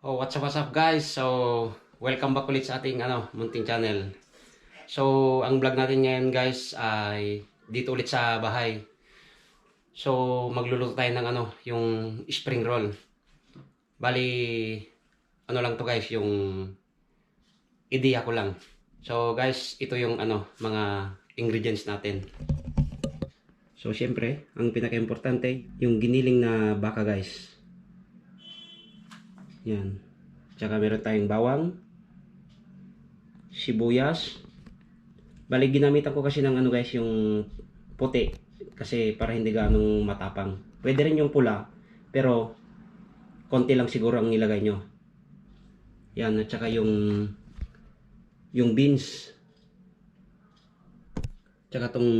Oh, what's up guys? So, welcome back ulit sa ating munting channel. So, ang vlog natin ngayon guys ay dito ulit sa bahay. So, magluluto tayo ng yung spring roll. Bali, lang to guys, yung ideya ko lang. So, guys, ito yung mga ingredients natin. So, syempre, ang pinaka-importante, yung giniling na baka guys. Yan. Tsaka meron tayong bawang, sibuyas. Bali, ginamitan ko kasi ng guys, yung puti. Kasi para hindi ganong matapang. Pwede rin yung pula, pero konti lang siguro ang nilagay nyo. Yan, at tsaka yung beans. Tsaka tong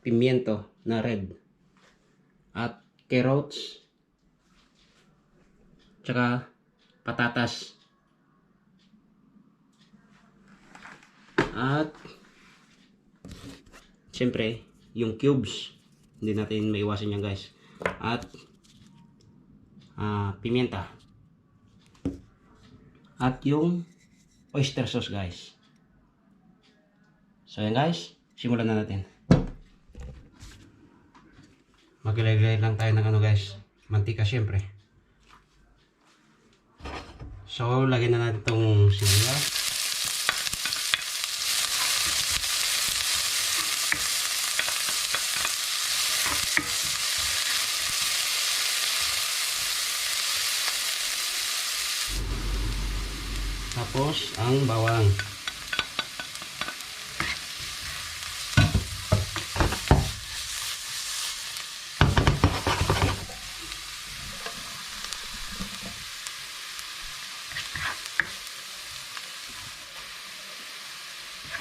pimiento na red. At carrots. Tsaka patatas. At siyempre, yung cubes. Hindi natin maiwasan yan guys. At pimienta. At yung oyster sauce guys. So yan guys, simulan na natin. Maglagay lang tayo ng guys, mantika syempre. So lagyan na natin itong sibuyas. Tapos ang bawang.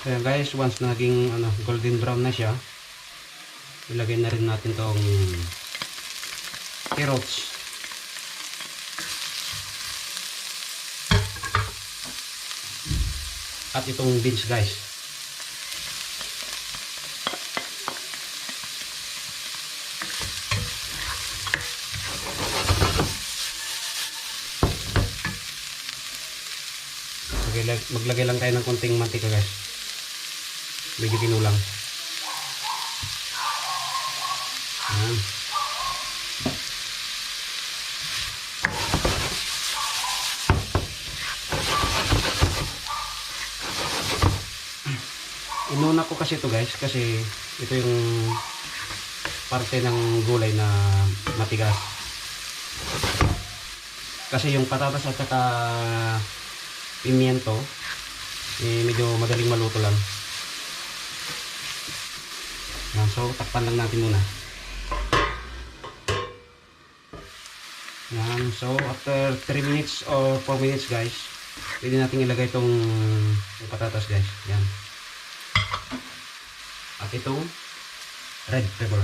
So yan guys, once naging golden brown na siya, ilagay na rin natin tong carrots. At itong beans guys. Maglagay lang tayo ng konting mantika guys. Medyo kinulang. Ayan. Inuna ko kasi ito guys, kasi ito yung parte ng gulay na matigas. Kasi yung patatas at saka pimiento medyo madaling maluto lang. Yan, so takpan lang natin muna. Yan, so after 3 minutes or 4 minutes guys, pwede natin ilagay itong patatas guys. Yan. At itong red pepper.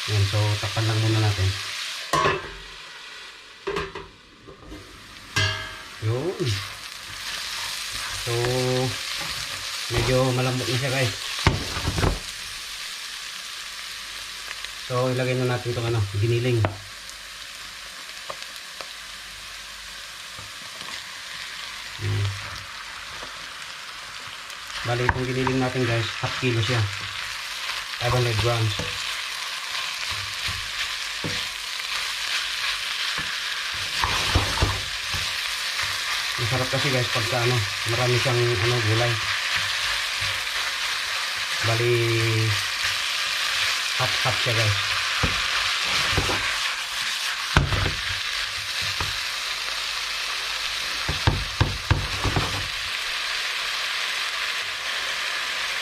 Yan, so takpan lang muna natin. Yun. So medyo malambot na siya guys. So ilagay na natin itong giniling. Bali itong giniling natin guys, half kilo siya, 500 grams. Masarap kasi guys pagka marami siyang gulay. Bali half siya guys.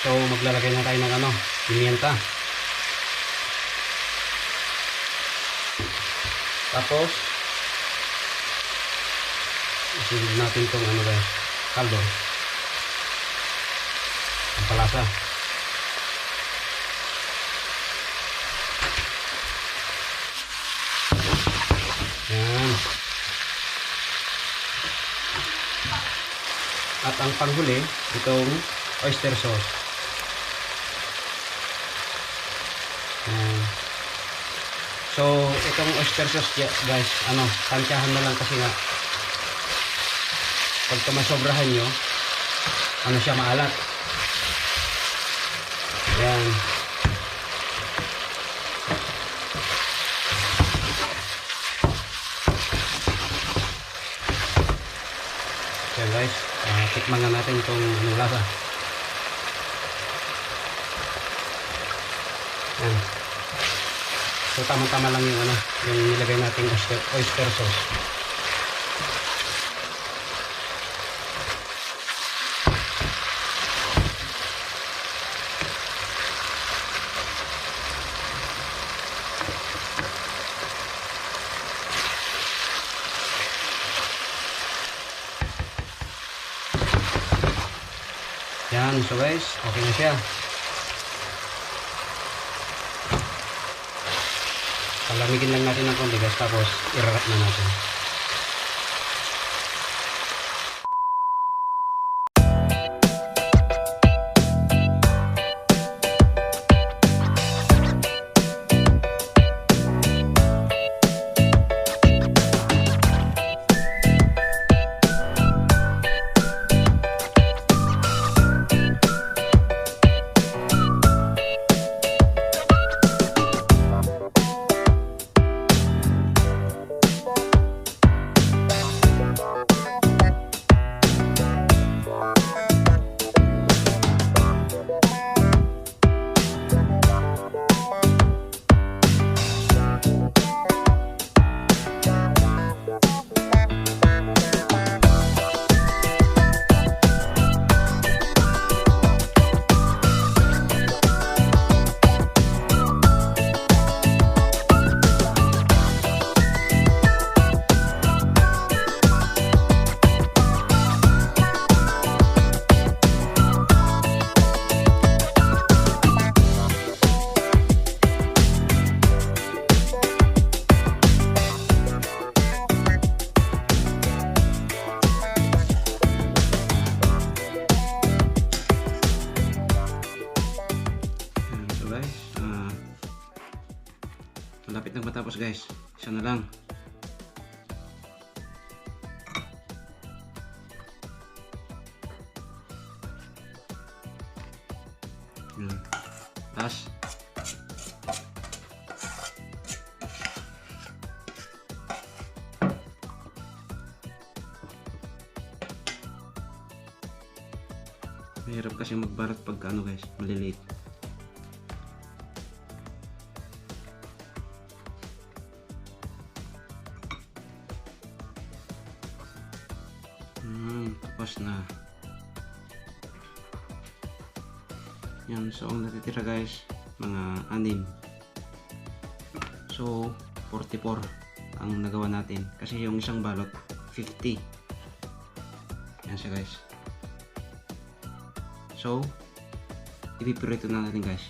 So maglalagay na tayo ng pimienta. Tapos Susunod natin itong ano guys, kaldo. Ang palasa. Yan. At ang panghuli, itong oyster sauce. Yan. So, itong oyster sauce guys, tansyahan na lang kasi nga pagka masobrahan nyo, siya maalat. Yan. Yan guys, tikman nga natin itong lasa. Yan. So tama-tama lang yung yung nilagay nating oyster sauce. Yan, so guys, okay na siya. Palamigin lang natin ng konti guys, tapos i-wrap na natin. Malapit na matapos guys, isa na lang. Tas mahirap kasi magbarat pagka guys, maliliit. Tapos na. Yan, so ang natitira guys, mga 6. So 44 ang nagawa natin kasi yung isang balot 50. Yan siya guys. So ipipirito na natin guys.